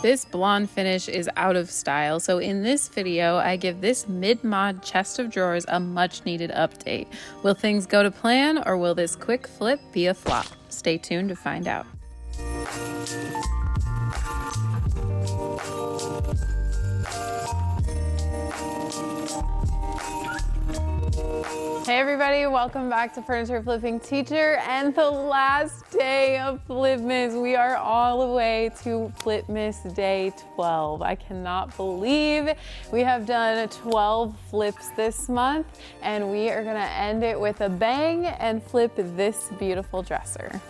This blonde finish is out of style, so in this video, I give this mid-mod chest of drawers a much-needed update. Will things go to plan, or will this quick flip be a flop? Stay tuned to find out. Hey everybody, welcome back to Furniture Flipping Teacher and the last day of Flipmas. We are all the way to Flipmas Day 12. I cannot believe we have done 12 flips this month, and we are gonna end it with a bang and flip this beautiful dresser.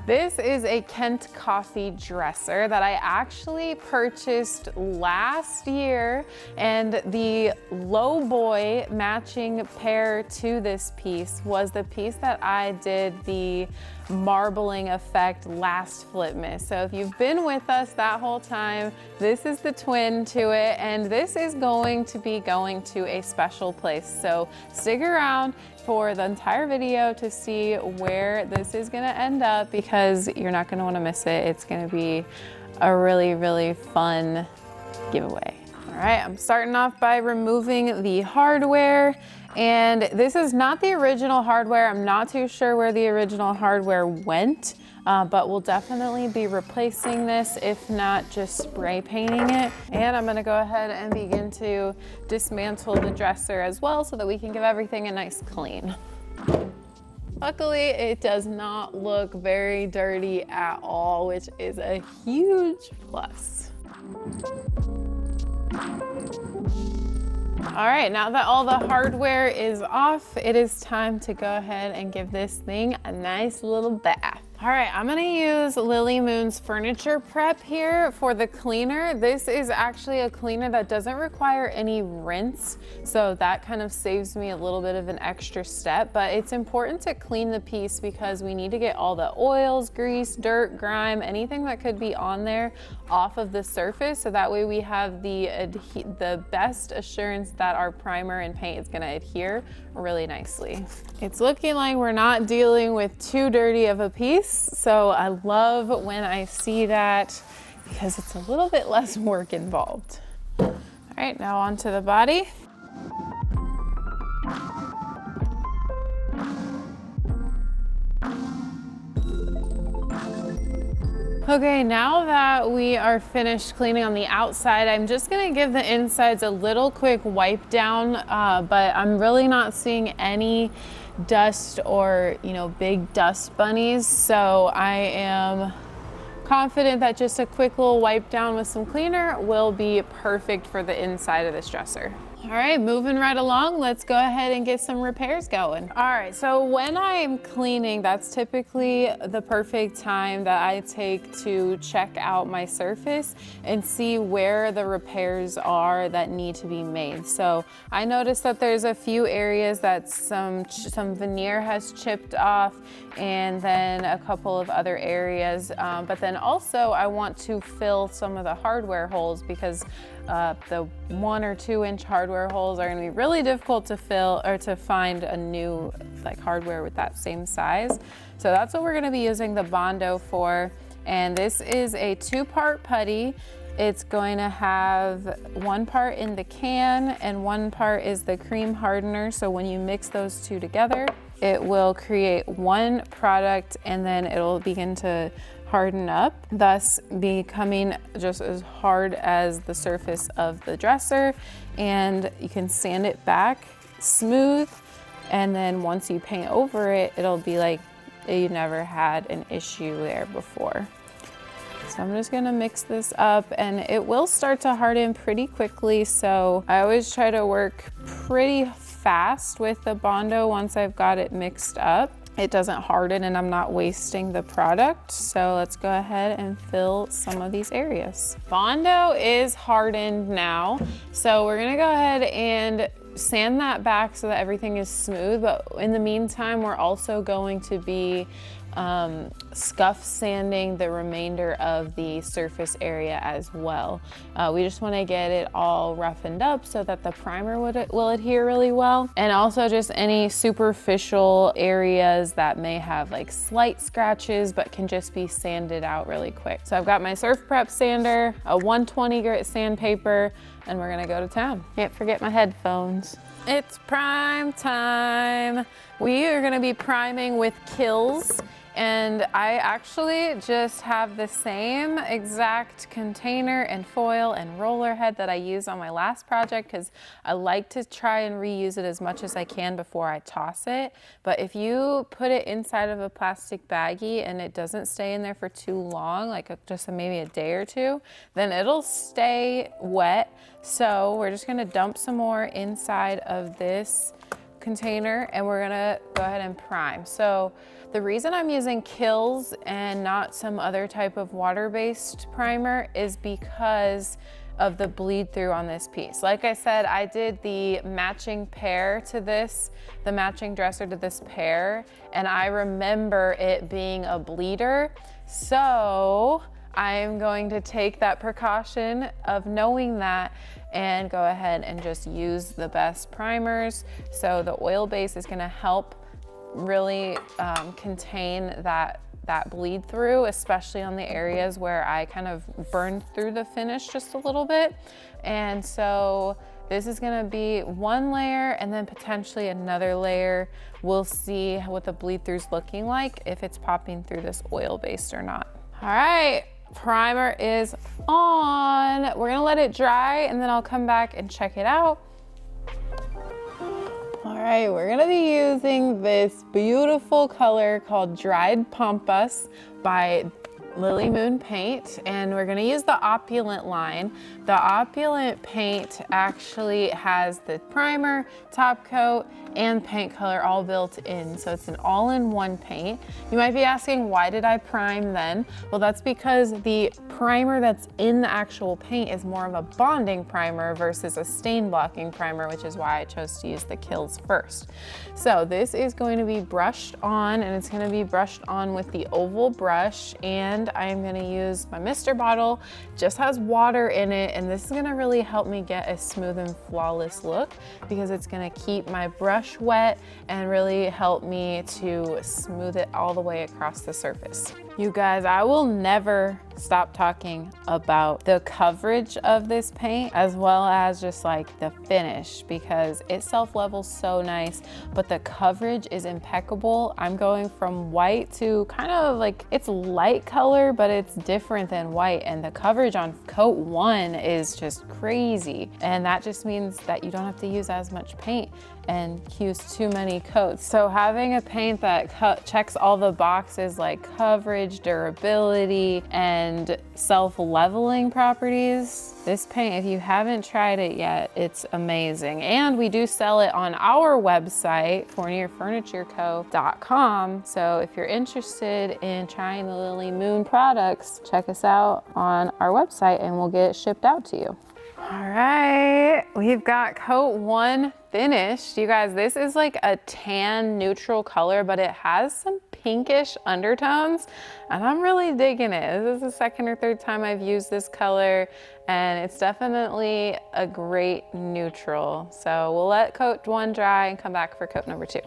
This is a Kent Coffee dresser that I actually purchased last year, and the low boy matching pair to this piece was the piece that I did the marbling effect last Flipmas. So if you've been with us that whole time, this is the twin to it, and this is going to be going to a special place. So stick around for the entire video to see where this is gonna end up, because you're not gonna wanna miss it. It's gonna be a really, really fun giveaway. All right, I'm starting off by removing the hardware. And this is not the original hardware. I'm not too sure where the original hardware went, but we'll definitely be replacing this, if not just spray painting it. And I'm gonna go ahead and begin to dismantle the dresser as well so that we can give everything a nice clean. Luckily, it does not look very dirty at all, which is a huge plus. All right, now that all the hardware is off, it is time to go ahead and give this thing a nice little bath. All right, I'm gonna use Lily Moon's Furniture Prep here for the cleaner. This is actually a cleaner that doesn't require any rinse, so that kind of saves me a little bit of an extra step, but it's important to clean the piece because we need to get all the oils, grease, dirt, grime, anything that could be on there off of the surface, so that way we have the best assurance that our primer and paint is gonna adhere really nicely. It's looking like we're not dealing with too dirty of a piece, so I love when I see that because it's a little bit less work involved. All right, now onto the body. Okay, now that we are finished cleaning on the outside, I'm just gonna give the insides a little quick wipe down, but I'm really not seeing any dust or, big dust bunnies. So I am confident that just a quick little wipe down with some cleaner will be perfect for the inside of this dresser. All right, moving right along, let's go ahead and get some repairs going. All right, so when I'm cleaning, that's typically the perfect time that I take to check out my surface and see where the repairs are that need to be made. So I noticed that there's a few areas that some veneer has chipped off, and then a couple of other areas. But then also I want to fill some of the hardware holes, because the 1 or 2 inch hardware holes are going to be really difficult to fill or to find a new hardware with that same size. So that's what we're going to be using the Bondo for. And this is a 2-part putty. It's going to have 1 part in the can and 1 part is the cream hardener. So when you mix those 2 together, it will create 1 product, and then it'll begin to harden up, thus becoming just as hard as the surface of the dresser. And you can sand it back smooth, and then once you paint over it, it'll be like you never had an issue there before. So I'm just gonna mix this up, and it will start to harden pretty quickly. So I always try to work pretty fast with the Bondo once I've got it mixed up. It doesn't harden and I'm not wasting the product. So let's go ahead and fill some of these areas. Bondo is hardened now. So we're gonna go ahead and sand that back so that everything is smooth. But in the meantime, we're also going to be scuff sanding the remainder of the surface area as well. We just want to get it all roughened up so that the primer will adhere really well. And also just any superficial areas that may have like slight scratches but can just be sanded out really quick. So I've got my Surf Prep sander, a 120 grit sandpaper, and we're gonna go to town. Can't forget my headphones. It's prime time. We are gonna be priming with Kills. And I actually just have the same exact container and foil and roller head that I used on my last project because I like to try and reuse it as much as I can before I toss it. But if you put it inside of a plastic baggie and it doesn't stay in there for too long, like just maybe a day or two, then it'll stay wet. So we're just gonna dump some more inside of this container and we're gonna go ahead and prime. So the reason I'm using Kills and not some other type of water-based primer is because of the bleed through on this piece. Like I said, I did the matching pair to this, the matching dresser to this pair, and I remember it being a bleeder. So I'm going to take that precaution of knowing that and go ahead and just use the best primers. So the oil base is gonna help really contain that bleed through, especially on the areas where I kind of burned through the finish just a little bit. And so this is gonna be one layer and then potentially another layer. We'll see what the bleed through's looking like, if it's popping through this oil base or not. All right, primer is on. We're gonna let it dry and then I'll come back and check it out. All right, we're gonna be using this beautiful color called Dried Pampas by Lily Moon Paint, and we're gonna use the Opulent line. The Opulent paint actually has the primer, top coat, and paint color all built in, so it's an all-in-one paint. You might be asking, why did I prime then? Well, that's because the primer that's in the actual paint is more of a bonding primer versus a stain blocking primer, which is why I chose to use the Kills first. So this is going to be brushed on, and it's gonna be brushed on with the oval brush, and I'm gonna use my Mister bottle. Just has water in it, and this is gonna really help me get a smooth and flawless look because it's gonna keep my brush wet and really help me to smooth it all the way across the surface. You guys, I will never stop talking about the coverage of this paint as well as just like the finish, because it self-levels so nice, but the coverage is impeccable. I'm going from white to kind of like, it's light color, but it's different than white, and the coverage on coat 1 is just crazy. And that just means that you don't have to use as much paint and use too many coats. So having a paint that checks all the boxes like coverage, durability, and self-leveling properties, this paint, if you haven't tried it yet, it's amazing. And we do sell it on our website, FournierFurnitureCo.com. So if you're interested in trying the Lily Moon products, check us out on our website and we'll get it shipped out to you. All right, we've got coat 1 finished. You guys, this is like a tan neutral color, but it has some pinkish undertones, and I'm really digging it. This is the second or third time I've used this color, and it's definitely a great neutral. So we'll let coat 1 dry and come back for coat number 2.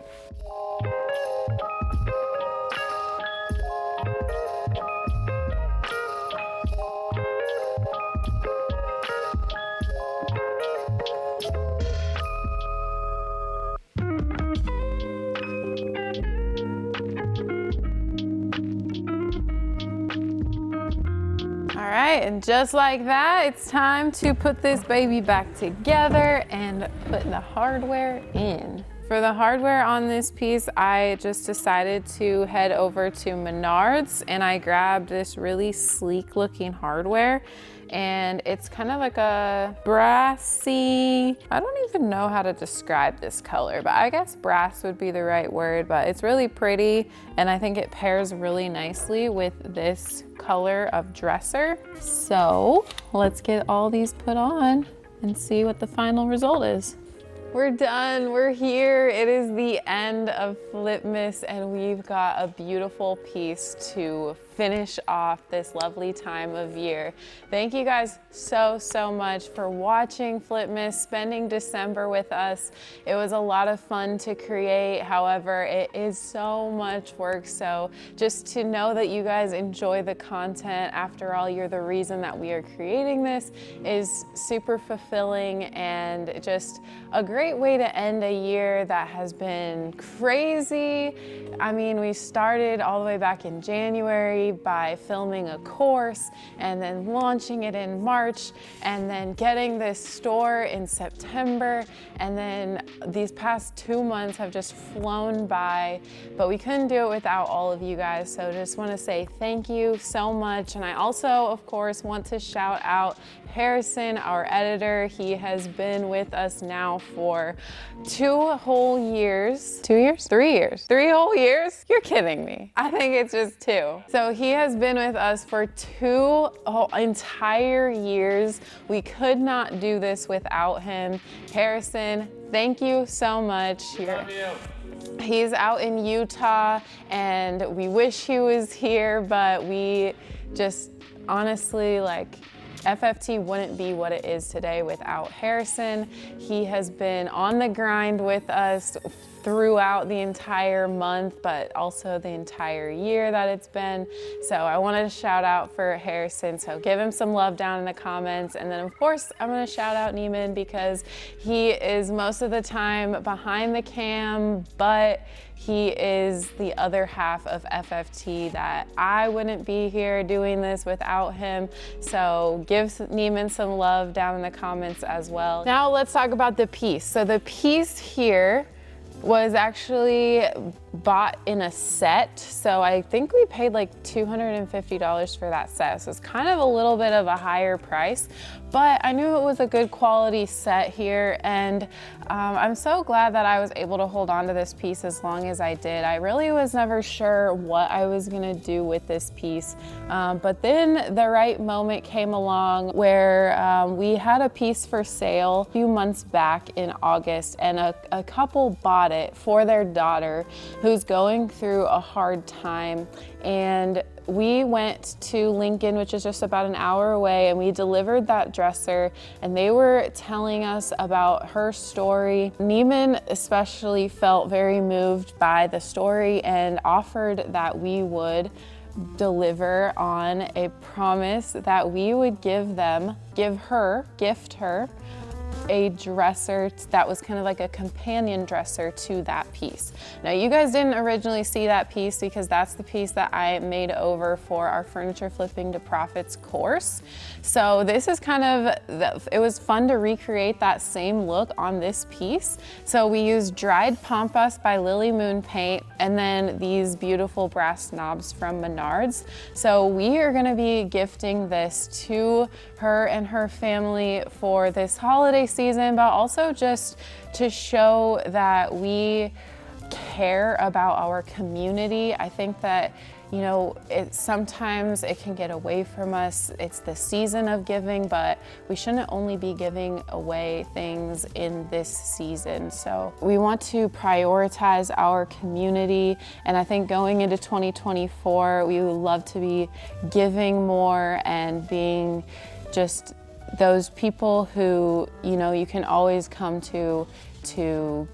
All right, and just like that, it's time to put this baby back together and put the hardware in. For the hardware on this piece, I just decided to head over to Menards and I grabbed this really sleek looking hardware, and it's kind of like a brassy, I don't even know how to describe this color, but I guess brass would be the right word, but it's really pretty and I think it pairs really nicely with this color of dresser. So let's get all these put on and see what the final result is. We're done, we're here. It is the end of Flipmas and we've got a beautiful piece to finish off this lovely time of year. Thank you guys so much for watching Flipmas, spending December with us. It was a lot of fun to create. However, it is so much work. So just to know that you guys enjoy the content, after all, you're the reason that we are creating this, is super fulfilling and just a great way to end a year that has been crazy. I mean, we started all the way back in January by filming a course and then launching it in March and then getting this store in September, and then these past 2 months have just flown by, but we couldn't do it without all of you guys. So just want to say thank you so much. And I also, of course, want to shout out Harrison, our editor. He has been with us now for 2 whole years. 2 years? 3 years. 3 whole years? You're kidding me. I think it's just 2. So he has been with us for 2 whole entire years. We could not do this without him. Harrison, thank you so much. Love you. He's out in Utah and we wish he was here, but we just honestly, like, FFT wouldn't be what it is today without Harrison. He has been on the grind with us throughout the entire month, but also the entire year that it's been. So I wanted to shout out for Harrison. So give him some love down in the comments. And then of course, I'm gonna shout out Neiman because he is most of the time behind the cam, but he is the other half of FFT that I wouldn't be here doing this without him. So give Neiman some love down in the comments as well. Now let's talk about the piece. So the piece here was actually bought in a set. So I think we paid like $250 for that set. So it's kind of a little bit of a higher price, but I knew it was a good quality set here. And I'm so glad that I was able to hold on to this piece as long as I did. I really was never sure what I was gonna do with this piece. But then the right moment came along where we had a piece for sale a few months back in August, and a couple bought it for their daughter who's going through a hard time. And we went to Lincoln, which is just about an hour away, and we delivered that dresser, and they were telling us about her story. Neiman especially felt very moved by the story and offered that we would deliver on a promise that we would gift her a dresser that was kind of like a companion dresser to that piece. Now, you guys didn't originally see that piece because that's the piece that I made over for our Furniture Flipping to Profits course. So this is kind of, it was fun to recreate that same look on this piece. So we used dried pampas by Lily Moon Paint and then these beautiful brass knobs from Menards. So we are gonna be gifting this to her and her family for this holiday season, but also just to show that we care about our community. I think that, you know, sometimes it can get away from us. It's the season of giving, but we shouldn't only be giving away things in this season. So we want to prioritize our community. And I think going into 2024, we would love to be giving more and being just those people who, you know, you can always come to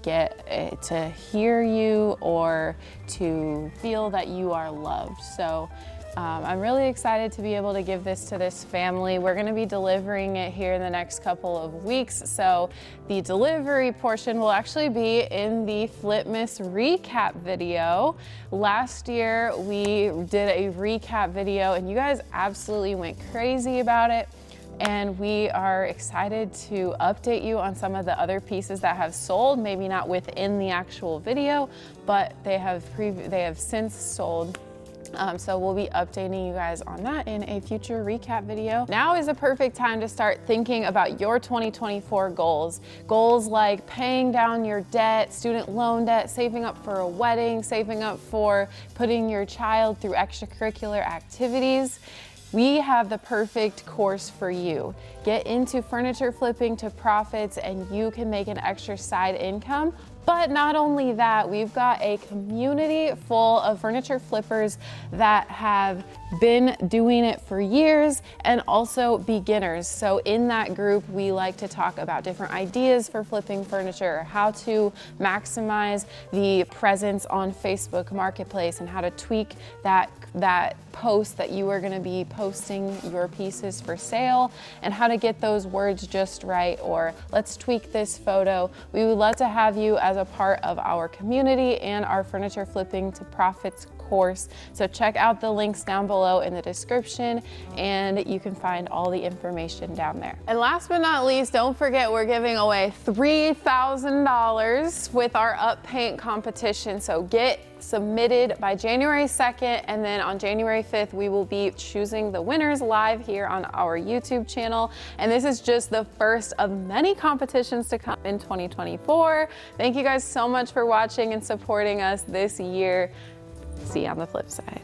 get to hear you or to feel that you are loved. So I'm really excited to be able to give this to this family. We're gonna be delivering it here in the next couple of weeks. So the delivery portion will actually be in the Flipmas recap video. Last year, we did a recap video and you guys absolutely went crazy about it. And we are excited to update you on some of the other pieces that have sold, maybe not within the actual video, but they have since sold. So we'll be updating you guys on that in a future recap video. Now is a perfect time to start thinking about your 2024 goals. Goals like paying down your debt, student loan debt, saving up for a wedding, saving up for putting your child through extracurricular activities. we have the perfect course for you. Get into furniture flipping to profits and you can make an extra side income. But not only that, we've got a community full of furniture flippers that have been doing it for years and also beginners. So in that group, we like to talk about different ideas for flipping furniture, how to maximize the presence on Facebook Marketplace and how to tweak that post that you are going to be posting your pieces for sale and how to get those words just right, or let's tweak this photo. We would love to have you as a part of our community and our furniture flipping to profits course. So check out the links down below in the description and you can find all the information down there. And last but not least, don't forget we're giving away $3,000 with our up paint competition. So get submitted by January 2nd, and then on January 5th we will be choosing the winners live here on our YouTube channel. And this is just the first of many competitions to come in 2024. Thank you guys so much for watching and supporting us this year. See you on the flip side.